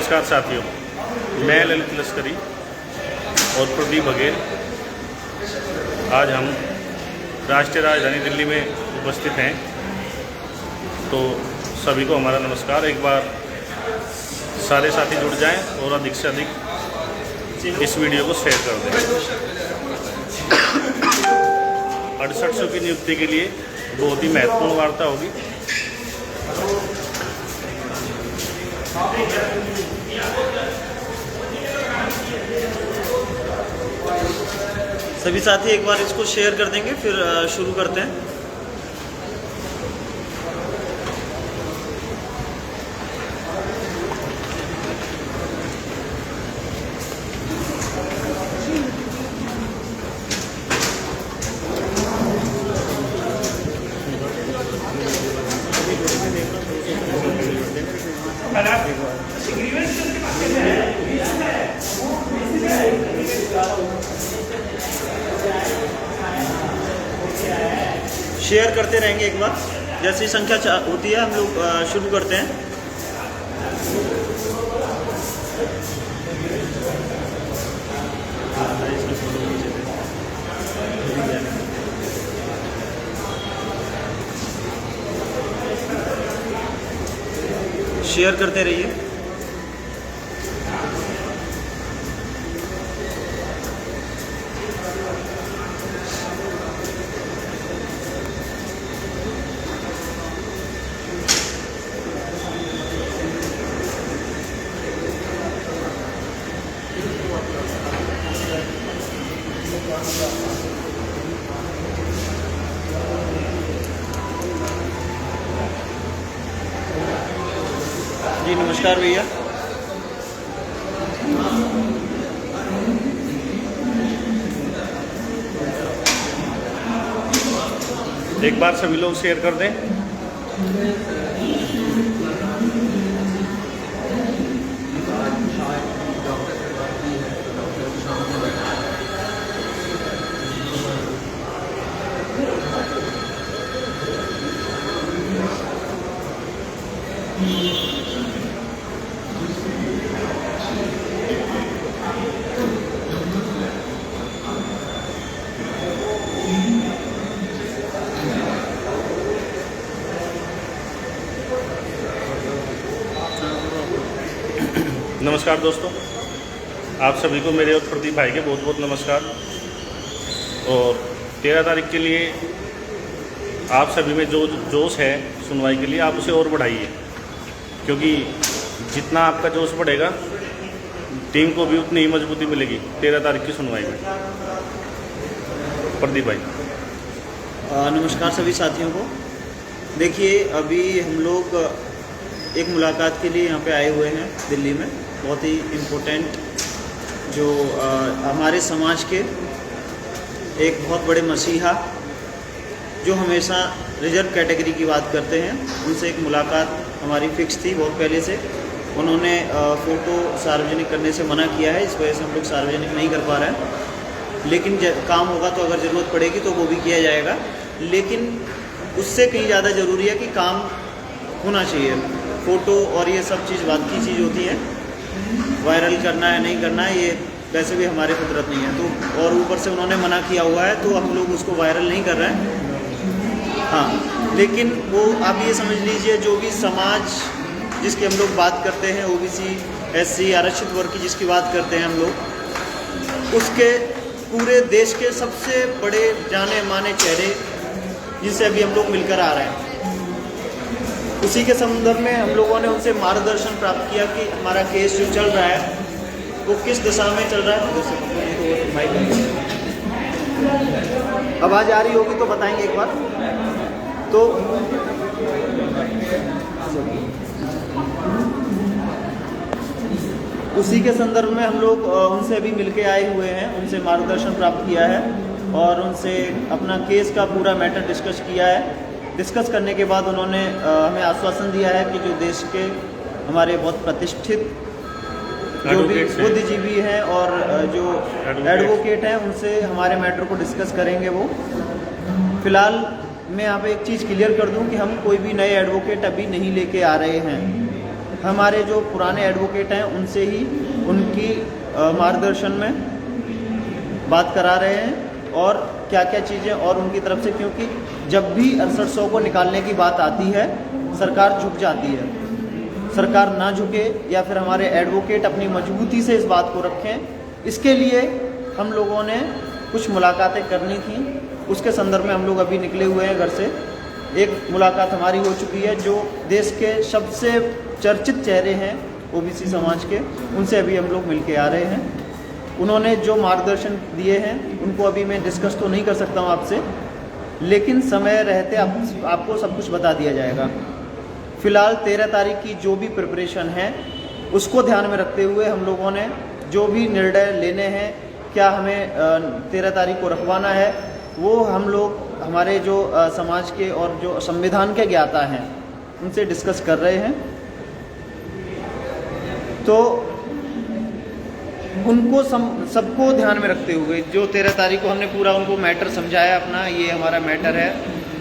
नमस्कार साथियों, मैं ललित लश्करी और प्रदीप बघेल आज हम राष्ट्रीय राजधानी दिल्ली में उपस्थित हैं। तो सभी को हमारा नमस्कार। एक बार सारे साथी जुड़ जाएं और अधिक से अधिक इस वीडियो को शेयर कर दें। 6800 की नियुक्ति के लिए बहुत ही महत्वपूर्ण वार्ता होगी। सभी साथी एक बार इसको शेयर कर देंगे, फिर शुरू करते हैं। शेयर करते रहेंगे। एक बार जैसी संख्या होती है हम लोग शुरू करते हैं। शेयर करते रहिए। जी नमस्कार भैया। एक बार सभी लोग शेयर कर दें। नमस्कार दोस्तों, आप सभी को मेरे और प्रदीप भाई के बहुत बहुत नमस्कार। और 13 तारीख के लिए आप सभी में जो जोश है सुनवाई के लिए, आप उसे और बढ़ाइए, क्योंकि जितना आपका जोश बढ़ेगा टीम को भी उतनी ही मजबूती मिलेगी 13 तारीख की सुनवाई में। प्रदीप भाई। नमस्कार सभी साथियों को। देखिए, अभी हम लोग एक मुलाकात के लिए यहाँ पे आए हुए हैं दिल्ली में। बहुत ही इम्पोर्टेंट जो हमारे समाज के एक बहुत बड़े मसीहा जो हमेशा रिजर्व कैटेगरी की बात करते हैं, उनसे एक मुलाकात हमारी फिक्स थी बहुत पहले से। उन्होंने फ़ोटो सार्वजनिक करने से मना किया है, इस वजह से हम लोग सार्वजनिक नहीं कर पा रहे हैं। लेकिन काम होगा तो अगर ज़रूरत पड़ेगी तो वो भी किया जाएगा। लेकिन उससे कहीं ज़्यादा ज़रूरी है कि काम होना चाहिए। फ़ोटो और ये सब चीज़ बात की चीज़ होती है, वायरल करना है नहीं करना है ये वैसे भी हमारे कुदरत नहीं है। तो और ऊपर से उन्होंने मना किया हुआ है तो हम लोग उसको वायरल नहीं कर रहे हैं। हाँ, लेकिन वो आप ये समझ लीजिए, जो भी समाज जिसकी हम लोग बात करते हैं, ओबीसी SC आरक्षित वर्ग की जिसकी बात करते हैं हम लोग, उसके पूरे देश के सबसे बड़े जाने माने चेहरे जिनसे अभी हम लोग मिलकर आ रहे हैं, उसी के संदर्भ में हम लोगों ने उनसे मार्गदर्शन प्राप्त किया कि हमारा केस जो चल रहा है वो किस दिशा में चल रहा है। आवाज़ आ रही होगी तो बताएंगे एक बार। तो उसी के संदर्भ में हम लोग उनसे अभी मिलके आए हुए हैं, उनसे मार्गदर्शन प्राप्त किया है और उनसे अपना केस का पूरा मैटर डिस्कस किया है। डिस्कस करने के बाद उन्होंने हमें आश्वासन दिया है कि जो देश के हमारे बहुत प्रतिष्ठित जो भी बुद्धिजीवी हैं और जो एडवोकेट हैं उनसे हमारे मैटर को डिस्कस करेंगे वो। फिलहाल मैं यहाँ पे एक चीज़ क्लियर कर दूँ कि हम कोई भी नए एडवोकेट अभी नहीं लेके आ रहे हैं। हमारे जो पुराने एडवोकेट हैं उनसे ही उनकी मार्गदर्शन में बात करा रहे हैं और क्या क्या चीज़ें और उनकी तरफ से, क्योंकि जब भी 6800 को निकालने की बात आती है सरकार झुक जाती है। सरकार ना झुके या फिर हमारे एडवोकेट अपनी मजबूती से इस बात को रखें, इसके लिए हम लोगों ने कुछ मुलाकातें करनी थी। उसके संदर्भ में हम लोग अभी निकले हुए हैं घर से। एक मुलाकात हमारी हो चुकी है जो देश के सबसे चर्चित चेहरे हैं ओबीसी समाज के, उनसे अभी हम लोग मिल के आ रहे हैं। उन्होंने जो मार्गदर्शन दिए हैं उनको अभी मैं डिस्कस तो नहीं कर सकता हूँ आपसे, लेकिन समय रहते आपको सब कुछ बता दिया जाएगा। फ़िलहाल 13 तारीख की जो भी प्रिपरेशन है उसको ध्यान में रखते हुए हम लोगों ने जो भी निर्णय लेने हैं, क्या हमें 13 तारीख को रखवाना है, वो हम लोग हमारे जो समाज के और जो संविधान के ज्ञाता हैं उनसे डिस्कस कर रहे हैं। तो उनको सबको ध्यान में रखते हुए जो 13 तारीख को हमने पूरा उनको मैटर समझाया अपना, ये हमारा मैटर है,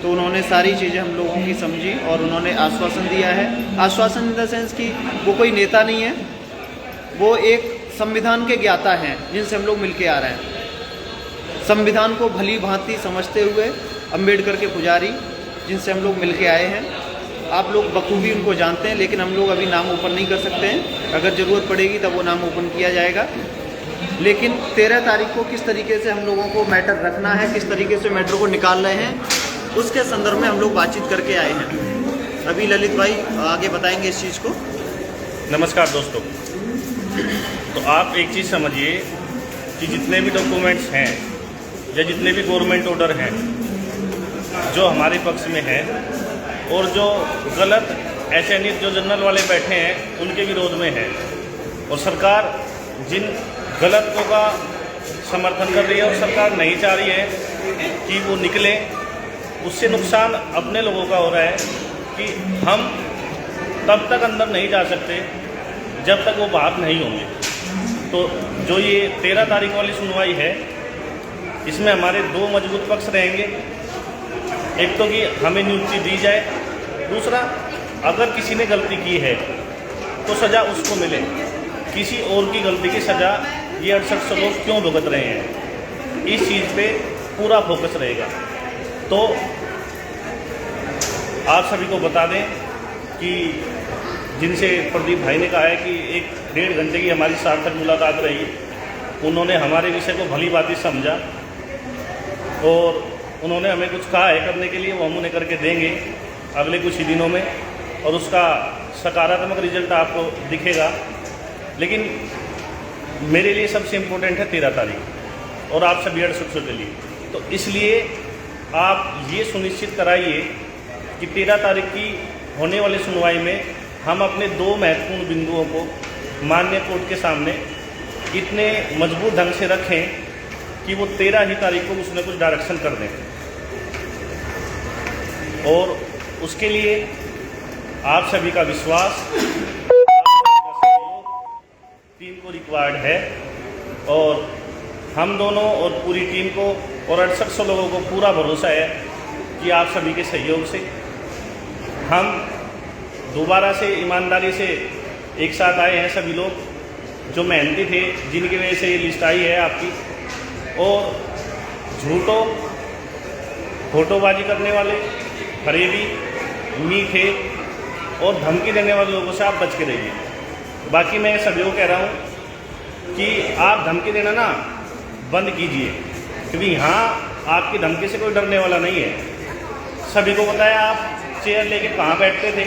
तो उन्होंने सारी चीज़ें हम लोगों की समझी और उन्होंने आश्वासन दिया है। आश्वासन इन द सेंस कि वो कोई नेता नहीं है, वो एक संविधान के ज्ञाता हैं जिनसे हम लोग मिलके आ रहे हैं। संविधान को भली भांति समझते हुए अंबेडकर के पुजारी जिनसे हम लोग मिलके आए हैं। आप लोग बखूबी उनको जानते हैं, लेकिन हम लोग अभी नाम ओपन नहीं कर सकते हैं। अगर ज़रूरत पड़ेगी तब वो नाम ओपन किया जाएगा। लेकिन 13 तारीख को किस तरीके से हम लोगों को मैटर रखना है, किस तरीके से मैटर को निकाल रहे हैं, उसके संदर्भ में हम लोग बातचीत करके आए हैं। अभी ललित भाई आगे बताएंगे इस चीज़ को। नमस्कार दोस्तों। तो आप एक चीज़ समझिए कि जितने भी डॉक्यूमेंट्स हैं या जितने भी गवर्नमेंट ऑर्डर हैं जो हमारे पक्ष में हैं और जो गलत एसएनएस जो जनरल वाले बैठे हैं उनके विरोध में है, और सरकार जिन गलतों का समर्थन कर रही है और सरकार नहीं चाह रही है कि वो निकले, उससे नुकसान अपने लोगों का हो रहा है कि हम तब तक अंदर नहीं जा सकते जब तक वो बाहर नहीं होंगे। तो जो ये 13 तारीख वाली सुनवाई है, इसमें हमारे 2 मजबूत पक्ष रहेंगे। एक तो कि हमें नियुक्ति दी जाए, दूसरा अगर किसी ने गलती की है तो सज़ा उसको मिले। किसी और की गलती की सज़ा ये 6800 लोग क्यों भुगत रहे हैं, इस चीज़ पे पूरा फोकस रहेगा। तो आप सभी को बता दें कि जिनसे प्रदीप भाई ने कहा है कि 1-1.5 घंटे की हमारी सार्थक मुलाकात रही, उन्होंने हमारे विषय को भली भांति समझा और उन्होंने हमें कुछ कहा है करने के लिए, वो हम उन्हें करके देंगे अगले कुछ ही दिनों में, और उसका सकारात्मक रिजल्ट आपको दिखेगा। लेकिन मेरे लिए सबसे इम्पोर्टेंट है 13 तारीख और आप सभी 6800 के लिए। तो इसलिए आप ये सुनिश्चित कराइए कि 13 तारीख की होने वाली सुनवाई में हम अपने 2 महत्वपूर्ण बिंदुओं को माननीय कोर्ट के सामने इतने मजबूत ढंग से रखें कि वो 13 ही तारीख को कुछ न कुछ डायरेक्शन कर दें। और उसके लिए आप सभी का विश्वास, टीम को रिक्वायर्ड है, और हम दोनों और पूरी टीम को और 6800 लोगों को पूरा भरोसा है कि आप सभी के सहयोग से हम दोबारा से ईमानदारी से एक साथ आए हैं। सभी लोग जो मेहनती थे, जिनकी वजह से ये लिस्ट आई है आपकी, और झूठों फोटोबाजी करने वाले, फरेबी, मीठे और धमकी देने वाले लोगों से आप बच के रहिए। बाकी मैं सभी को कह रहा हूँ कि आप धमकी देना ना बंद कीजिए, क्योंकि यहाँ आपकी धमकी से कोई डरने वाला नहीं है। सभी को बताया आप चेयर लेके कहाँ बैठते थे,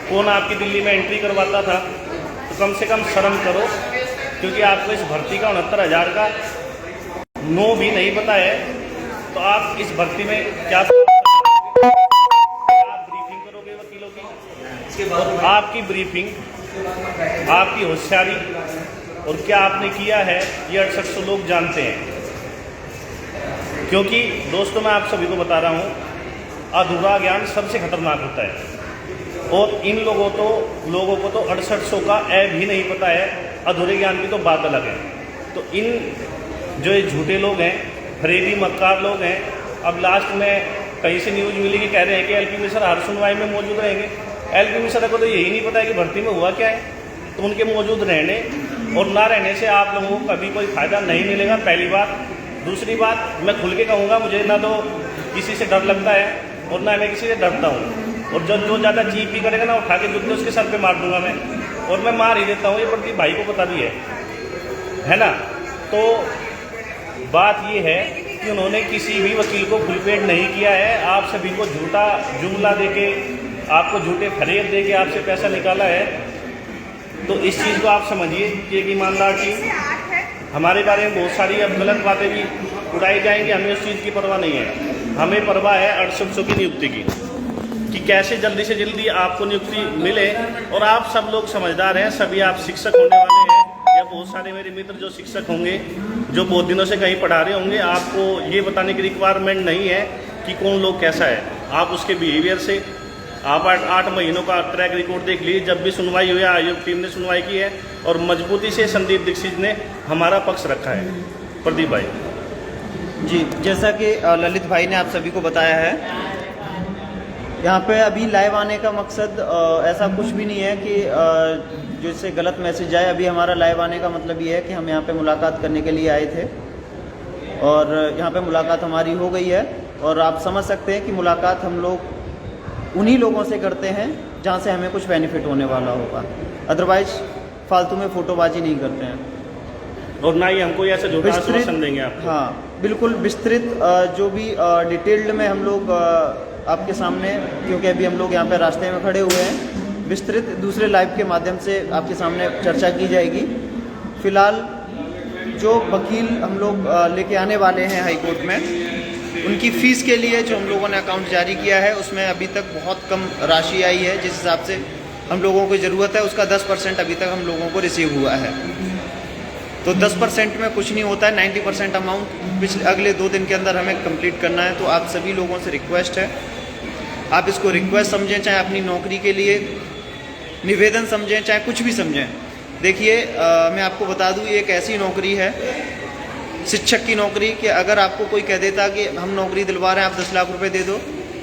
कौन आपकी दिल्ली में एंट्री करवाता था, तो कम से कम शर्म करो, क्योंकि आपको इस भर्ती का 69,000 का नो भी नहीं पता है, तो आप इस भर्ती में क्या आप ब्रीफिंग करोगे वकीलों की, और आपकी ब्रीफिंग, आपकी होशियारी और क्या आपने किया है ये 6800 लोग जानते हैं। क्योंकि दोस्तों मैं आप सभी को बता रहा हूँ, अधूरा ज्ञान सबसे खतरनाक होता है, और इन लोगों को तो 6800 का ऐ भी नहीं पता है, अधूरे ज्ञान की तो बात अलग है। तो इन जो ये झूठे लोग हैं, फरेबी मक्कार लोग हैं, अब लास्ट में कहीं से न्यूज़ मिली कि कह रहे हैं कि एलपी मिश्रा हर सुनवाई में मौजूद रहेंगे। एलपी मिश्रा को तो यही नहीं पता है कि भर्ती में हुआ क्या है। तो उनके मौजूद रहने और ना रहने से आप लोगों को कभी कोई फ़ायदा नहीं मिलेगा, पहली बात। दूसरी बात, मैं खुल के कहूँगा, मुझे ना तो किसी से डर लगता है और ना मैं किसी से डरता हूँ। और जो ज़्यादा चीप भी करेगा ना, उठा के जूते उसके सर पे मार दूंगा मैं, और मैं मार ही देता हूँ। ये प्रदीप भाई को पता भी है ना। तो बात ये है कि उन्होंने किसी भी वकील को फुलपेड नहीं किया है। आप सभी को झूठा जुमला देके, आपको झूठे फरेब देके आपसे पैसा निकाला है। तो इस चीज़ को आप समझिए कि एक ईमानदार टीम, हमारे बारे में बहुत सारी अब गलत बातें भी उड़ाई जाएंगी, हमें उस चीज़ की परवाह नहीं है। हमें परवाह है 800 की नियुक्ति की, कि कैसे जल्दी से जल्दी आपको नियुक्ति मिले। और आप सब लोग समझदार हैं, सभी आप शिक्षक होने वाले हैं, या बहुत सारे मेरे मित्र जो शिक्षक होंगे, जो बहुत दिनों से कहीं पढ़ा रहे होंगे। आपको ये बताने की रिक्वायरमेंट नहीं है कि कौन लोग कैसा है। आप उसके बिहेवियर से, आप 8 महीनों का ट्रैक रिकॉर्ड देख लीजिए। जब भी सुनवाई हुई, आयोग टीम ने सुनवाई की है और मजबूती से संदीप दीक्षित ने हमारा पक्ष रखा है। प्रदीप भाई जी, जैसा कि ललित भाई ने आप सभी को बताया है, यहाँ पे अभी लाइव आने का मकसद ऐसा कुछ भी नहीं है कि जिससे गलत मैसेज जाए। अभी हमारा लाइव आने का मतलब ये है कि हम यहाँ पे मुलाकात करने के लिए आए थे और यहाँ पे मुलाकात हमारी हो गई है। और आप समझ सकते हैं कि मुलाकात हम लोग उन्हीं लोगों से करते हैं जहाँ से हमें कुछ बेनिफिट होने वाला होगा। अदरवाइज फालतू में फ़ोटोबाजी नहीं करते हैं और ना ही हमको ऐसा झूठा आश्वासन देंगे आप। हाँ, बिल्कुल विस्तृत जो भी डिटेल्ड में हम लोग आपके सामने, क्योंकि अभी हम लोग यहाँ पे रास्ते में खड़े हुए हैं, विस्तृत दूसरे लाइव के माध्यम से आपके सामने चर्चा की जाएगी। फिलहाल जो वकील हम लोग लेके आने वाले हैं हाई कोर्ट में, उनकी फ़ीस के लिए जो हम लोगों ने अकाउंट जारी किया है, उसमें अभी तक बहुत कम राशि आई है। जिस हिसाब से हम लोगों को ज़रूरत है, उसका 10% अभी तक हम लोगों को रिसीव हुआ है। तो 10% में कुछ नहीं होता है। 90% अमाउंट अगले 2 दिन के अंदर हमें कंप्लीट करना है। तो आप सभी लोगों से रिक्वेस्ट है, आप इसको रिक्वेस्ट समझें, चाहे अपनी नौकरी के लिए निवेदन समझें, चाहे कुछ भी समझें। देखिए, मैं आपको बता दूं, ये एक ऐसी नौकरी है, शिक्षक की नौकरी, कि अगर आपको कोई कह देता कि हम नौकरी दिलवा रहे हैं, आप 10 लाख रुपए दे दो,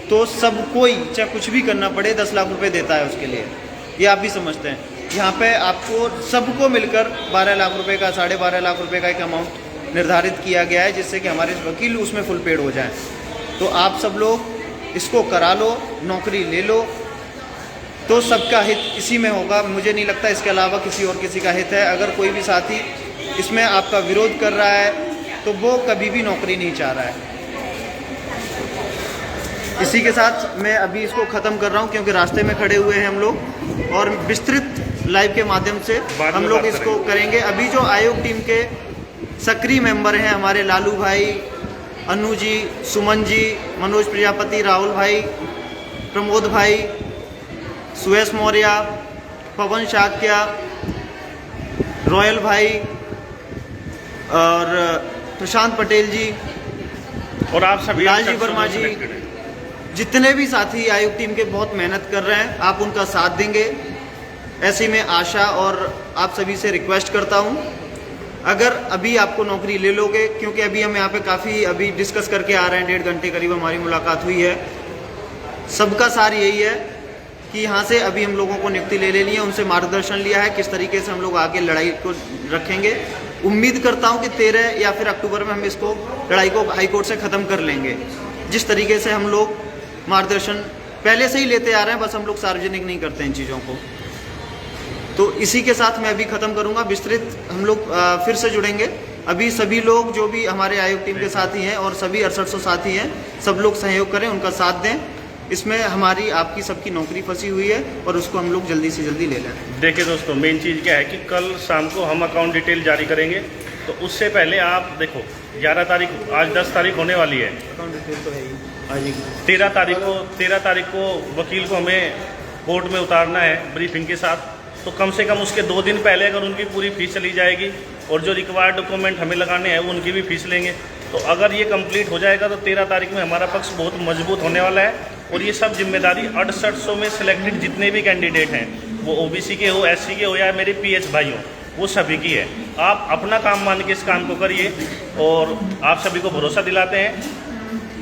तो सब कोई, चाहे कुछ भी करना पड़े, 10 लाख रुपए देता है उसके लिए। ये आप भी समझते हैं। यहाँ पे आपको सबको मिलकर 12 लाख रुपए का, 12.5 लाख रुपए का एक अमाउंट निर्धारित किया गया है, जिससे कि हमारे वकील उसमें फुल पेड हो जाएं। तो आप सब लोग इसको करा लो, नौकरी ले लो, तो सबका हित इसी में होगा। मुझे नहीं लगता इसके अलावा किसी और किसी का हित है। अगर कोई भी साथी इसमें आपका विरोध कर रहा है, तो वो कभी भी नौकरी नहीं चाह रहा है। इसी के साथ मैं अभी इसको ख़त्म कर रहा हूँ, क्योंकि रास्ते में खड़े हुए हैं हम लोग, और विस्तृत लाइव के माध्यम से हम लोग इसको करेंगे। अभी जो आयोग टीम के सक्रिय मेंबर हैं, हमारे लालू भाई, अनु जी, सुमन जी, मनोज प्रजापति, राहुल भाई, प्रमोद भाई, सुयश मौर्य, पवन शाक्या, रॉयल भाई और प्रशांत पटेल जी, और आप सभी लालजी वर्मा जी, जितने भी साथी आयोग टीम के बहुत मेहनत कर रहे हैं, आप उनका साथ देंगे, ऐसी मैं आशा और आप सभी से रिक्वेस्ट करता हूं। अगर अभी आपको नौकरी ले लोगे, क्योंकि अभी हम यहाँ पे काफ़ी अभी डिस्कस करके आ रहे हैं, 1.5 घंटे करीब हमारी मुलाकात हुई है। सबका सार यही है कि यहाँ से अभी हम लोगों को नियुक्ति ले लेनी है, उनसे मार्गदर्शन लिया है किस तरीके से हम लोग आगे लड़ाई को रखेंगे। उम्मीद करता हूँ कि 13 या फिर अक्टूबर में हम इसको लड़ाई को हाई कोर्ट से ख़त्म कर लेंगे। जिस तरीके से हम लोग मार्गदर्शन पहले से ही लेते आ रहे हैं, बस हम लोग सार्वजनिक नहीं करते इन चीज़ों को। तो इसी के साथ मैं अभी ख़त्म करूँगा। विस्तृत हम लोग फिर से जुड़ेंगे। अभी सभी लोग जो भी हमारे आयोग टीम के साथी हैं और सभी 6800 साथी हैं, सब लोग सहयोग करें, उनका साथ दें। इसमें हमारी आपकी सबकी नौकरी फंसी हुई है और उसको हम लोग जल्दी से जल्दी ले लें। देखिए दोस्तों, मेन चीज़ क्या है कि कल शाम को हम अकाउंट डिटेल जारी करेंगे। तो उससे पहले आप देखो, 11 तारीख, आज 10 तारीख होने वाली है, अकाउंट डिटेल तो है ही आज 13 तारीख को वकील को हमें कोर्ट में उतारना है ब्रीफिंग के साथ। तो कम से कम उसके 2 दिन पहले अगर उनकी पूरी फीस चली जाएगी और जो रिक्वायर्ड डॉक्यूमेंट हमें लगाने हैं वो उनकी भी फीस लेंगे। तो अगर ये कंप्लीट हो जाएगा तो 13 तारीख में हमारा पक्ष बहुत मजबूत होने वाला है। और ये सब जिम्मेदारी 6800 में सिलेक्टेड जितने भी कैंडिडेट हैं, वो ओबीसी के हो, एससी के हो या मेरे पीएच भाई हो, वो सभी की है। आप अपना काम मान के इस काम को करिए और आप सभी को भरोसा दिलाते हैं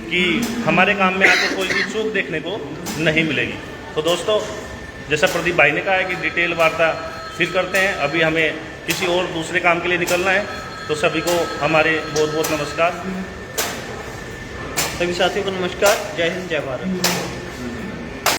कि हमारे काम में आपको कोई भी चूक देखने को नहीं मिलेगी। तो दोस्तों, जैसा प्रदीप भाई ने कहा है कि डिटेल वार्ता फिर करते हैं, अभी हमें किसी और दूसरे काम के लिए निकलना है। तो सभी को हमारे बहुत बहुत नमस्कार। सभी साथियों को नमस्कार। जय हिंद, जय भारत।